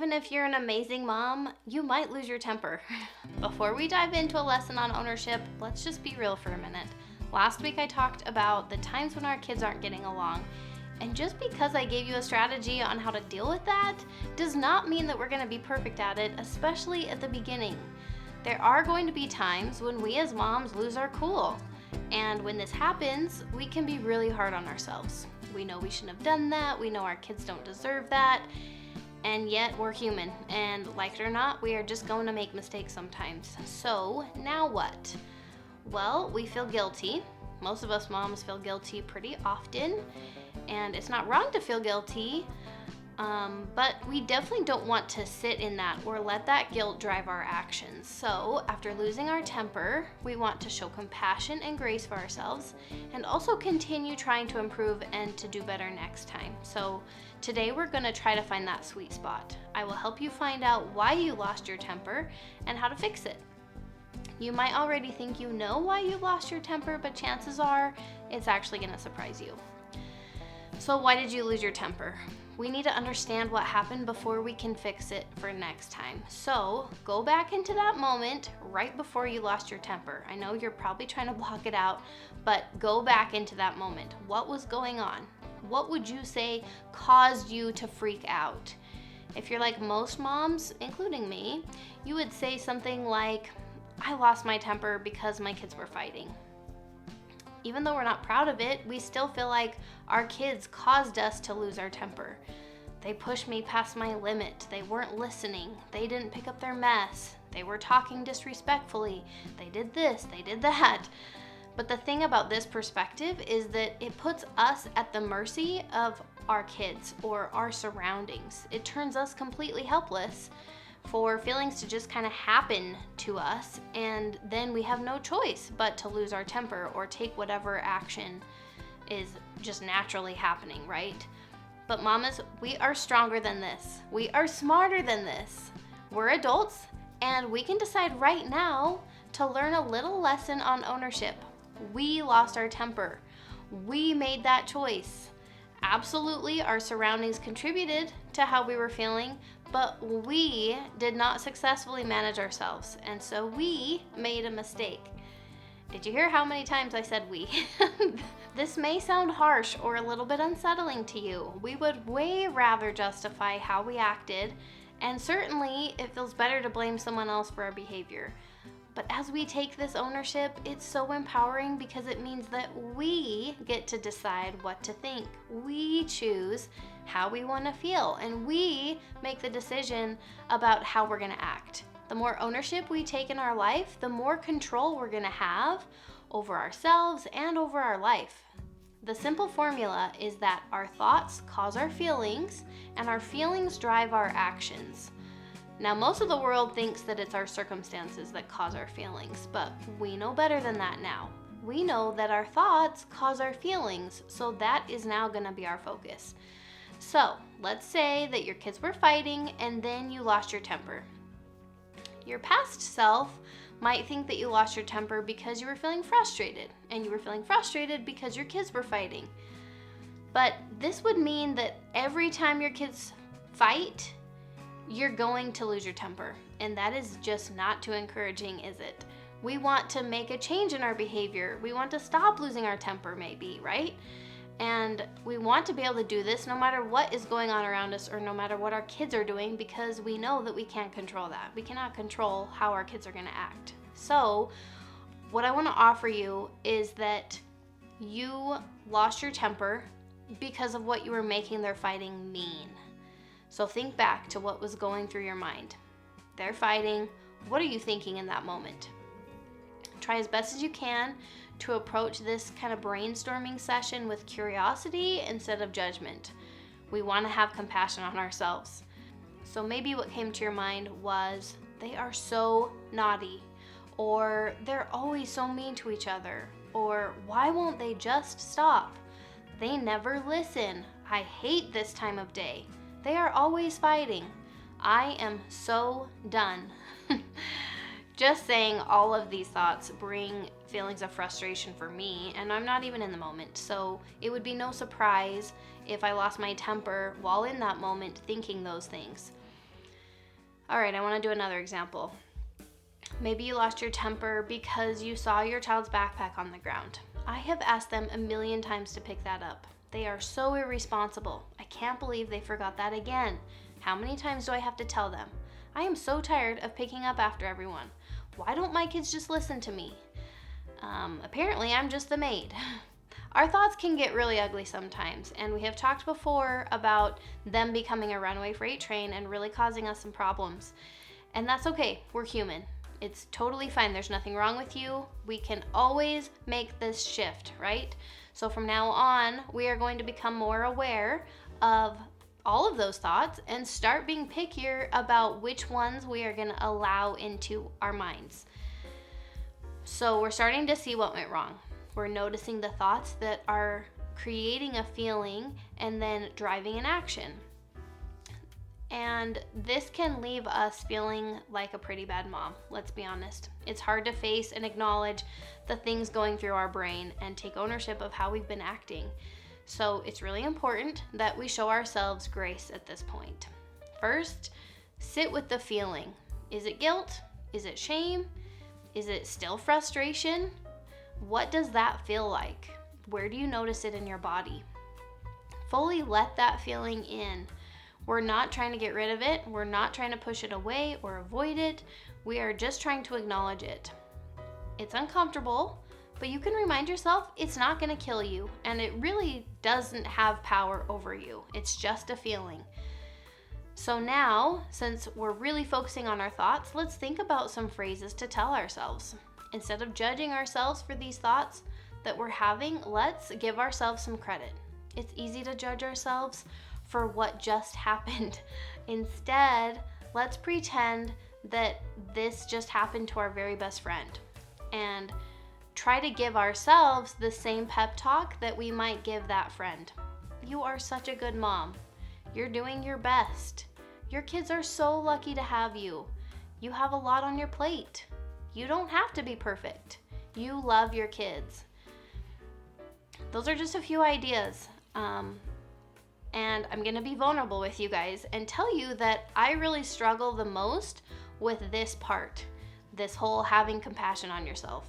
even if you're an amazing mom, you might lose your temper. Before we dive into a lesson on ownership, let's just be real for a minute. Last week I talked about the times when our kids aren't getting along. And just because I gave you a strategy on how to deal with that does not mean that we're going to be perfect at it, especially at the beginning. There are going to be times when we as moms lose our cool. And when this happens, we can be really hard on ourselves. We know we shouldn't have done that. We know our kids don't deserve that. And yet we're human. And like it or not, we are just going to make mistakes sometimes. So now what? Well, we feel guilty. Most of us moms feel guilty pretty often. And it's not wrong to feel guilty, but we definitely don't want to sit in that or let that guilt drive our actions. So after losing our temper, we want to show compassion and grace for ourselves and also continue trying to improve and to do better next time. So today we're going to try to find that sweet spot. I will help you find out why you lost your temper and how to fix it. You might already think you know why you lost your temper, but chances are it's actually going to surprise you. So why did you lose your temper? We need to understand what happened before we can fix it for next time. So go back into that moment right before you lost your temper. I know you're probably trying to block it out, but go back into that moment. What was going on? What would you say caused you to freak out? If you're like most moms, including me, you would say something like, I lost my temper because my kids were fighting. Even though we're not proud of it, we still feel like our kids caused us to lose our temper. They pushed me past my limit. They weren't listening. They didn't pick up their mess. They were talking disrespectfully. They did this, they did that. But the thing about this perspective is that it puts us at the mercy of our kids or our surroundings. It turns us completely helpless for feelings to just kind of happen to us, and then we have no choice but to lose our temper or take whatever action is just naturally happening, right? But mamas, we are stronger than this. We are smarter than this. We're adults, and we can decide right now to learn a little lesson on ownership. We lost our temper. We made that choice. Absolutely, our surroundings contributed to how we were feeling, but we did not successfully manage ourselves, and so we made a mistake. Did you hear how many times I said we? This may sound harsh or a little bit unsettling to you. We would way rather justify how we acted, and certainly it feels better to blame someone else for our behavior. But as we take this ownership, it's so empowering because it means that we get to decide what to think. We choose how we want to feel, and we make the decision about how we're going to act. The more ownership we take in our life, the more control we're going to have over ourselves and over our life. The simple formula is that our thoughts cause our feelings, and our feelings drive our actions. Now, most of the world thinks that it's our circumstances that cause our feelings, but we know better than that now. We know that our thoughts cause our feelings, so that is now going to be our focus. So, let's say that your kids were fighting and then you lost your temper. Your past self might think that you lost your temper because you were feeling frustrated, and you were feeling frustrated because your kids were fighting. But this would mean that every time your kids fight, you're going to lose your temper, and that is just not too encouraging, is it? We want to make a change in our behavior. We want to stop losing our temper, maybe, right? And we want to be able to do this no matter what is going on around us or no matter what our kids are doing, because we know that we can't control that. We cannot control how our kids are going to act. So what I want to offer you is that you lost your temper because of what you were making their fighting mean. So think back to what was going through your mind. They're fighting. What are you thinking in that moment? Try as best as you can to approach this kind of brainstorming session with curiosity instead of judgment. We want to have compassion on ourselves. So maybe what came to your mind was, they are so naughty, or they're always so mean to each other, or why won't they just stop? They never listen. I hate this time of day. They are always fighting. I am so done. Just saying all of these thoughts bring feelings of frustration for me, and I'm not even in the moment. So it would be no surprise if I lost my temper while in that moment thinking those things. All right, I want to do another example. Maybe you lost your temper because you saw your child's backpack on the ground. I have asked them a million times to pick that up. They are so irresponsible. I can't believe they forgot that again. How many times do I have to tell them? I am so tired of picking up after everyone. Why don't my kids just listen to me? Apparently I'm just the maid. Our thoughts can get really ugly sometimes, and we have talked before about them becoming a runaway freight train and really causing us some problems. And that's okay, we're human. It's totally fine, there's nothing wrong with you. We can always make this shift, right? So from now on, we are going to become more aware of all of those thoughts and start being pickier about which ones we are going to allow into our minds. So we're starting to see what went wrong. We're noticing the thoughts that are creating a feeling and then driving an action. And this can leave us feeling like a pretty bad mom, let's be honest. It's hard to face and acknowledge the things going through our brain and take ownership of how we've been acting. So it's really important that we show ourselves grace at this point. First, sit with the feeling. Is it guilt? Is it shame? Is it still frustration? What does that feel like? Where do you notice it in your body? Fully let that feeling in. We're not trying to get rid of it. We're not trying to push it away or avoid it. We are just trying to acknowledge it. It's uncomfortable, but you can remind yourself it's not going to kill you, and it really doesn't have power over you. It's just a feeling. So now, since we're really focusing on our thoughts, let's think about some phrases to tell ourselves. Instead of judging ourselves for these thoughts that we're having, let's give ourselves some credit. It's easy to judge ourselves for what just happened. Instead, let's pretend that this just happened to our very best friend and try to give ourselves the same pep talk that we might give that friend. You are such a good mom. You're doing your best. Your kids are so lucky to have you. You have a lot on your plate. You don't have to be perfect. You love your kids. Those are just a few ideas. And I'm going to be vulnerable with you guys and tell you that I really struggle the most with this part, this whole having compassion on yourself.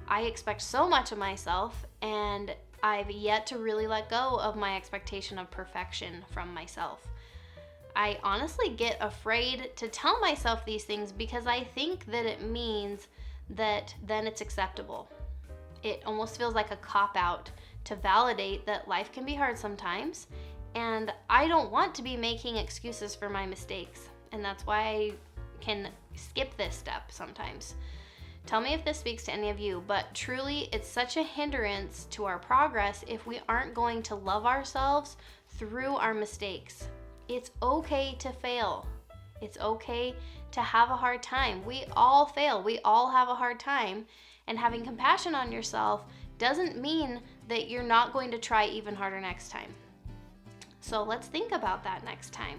I expect so much of myself, and I've yet to really let go of my expectation of perfection from myself. I honestly get afraid to tell myself these things because I think that it means that then it's acceptable. It almost feels like a cop-out to validate that life can be hard sometimes, and I don't want to be making excuses for my mistakes, and that's why I can skip this step sometimes. Tell me if this speaks to any of you, but truly it's such a hindrance to our progress if we aren't going to love ourselves through our mistakes. It's okay to fail. It's okay to have a hard time. We all fail. We all have a hard time, and having compassion on yourself doesn't mean that you're not going to try even harder next time. So let's think about that next time.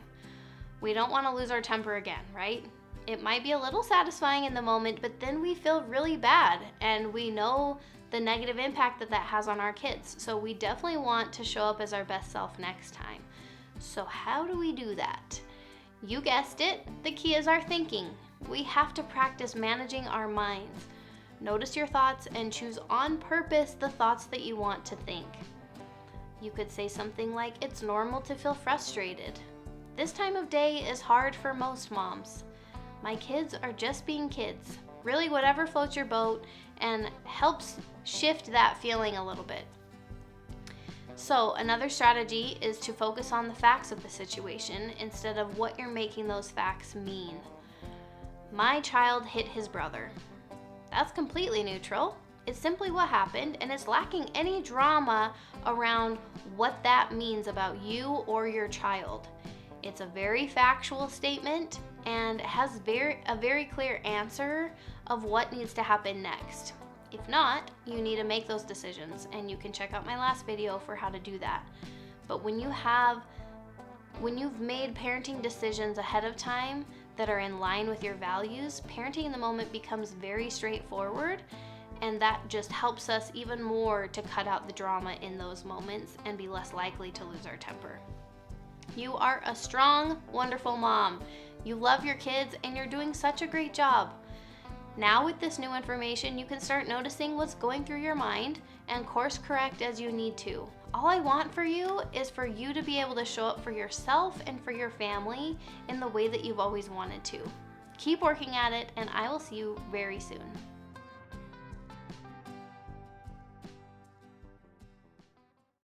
We don't want to lose our temper again, right? It might be a little satisfying in the moment, but then we feel really bad, and we know the negative impact that that has on our kids. So we definitely want to show up as our best self next time. So how do we do that? You guessed it, the key is our thinking. We have to practice managing our minds. Notice your thoughts and choose on purpose the thoughts that you want to think. You could say something like, it's normal to feel frustrated. This time of day is hard for most moms. My kids are just being kids. Really, whatever floats your boat and helps shift that feeling a little bit. So another strategy is to focus on the facts of the situation instead of what you're making those facts mean. My child hit his brother. That's completely neutral. It's simply what happened, and it's lacking any drama around what that means about you or your child. It's a very factual statement and has a very clear answer of what needs to happen next. If not, you need to make those decisions, and you can check out my last video for how to do that. But when you've made parenting decisions ahead of time that are in line with your values, parenting in the moment becomes very straightforward, and that just helps us even more to cut out the drama in those moments and be less likely to lose our temper. You are a strong, wonderful mom. You love your kids and you're doing such a great job. Now with this new information, you can start noticing what's going through your mind and course correct as you need to. All I want for you is for you to be able to show up for yourself and for your family in the way that you've always wanted to. Keep working at it, and I will see you very soon.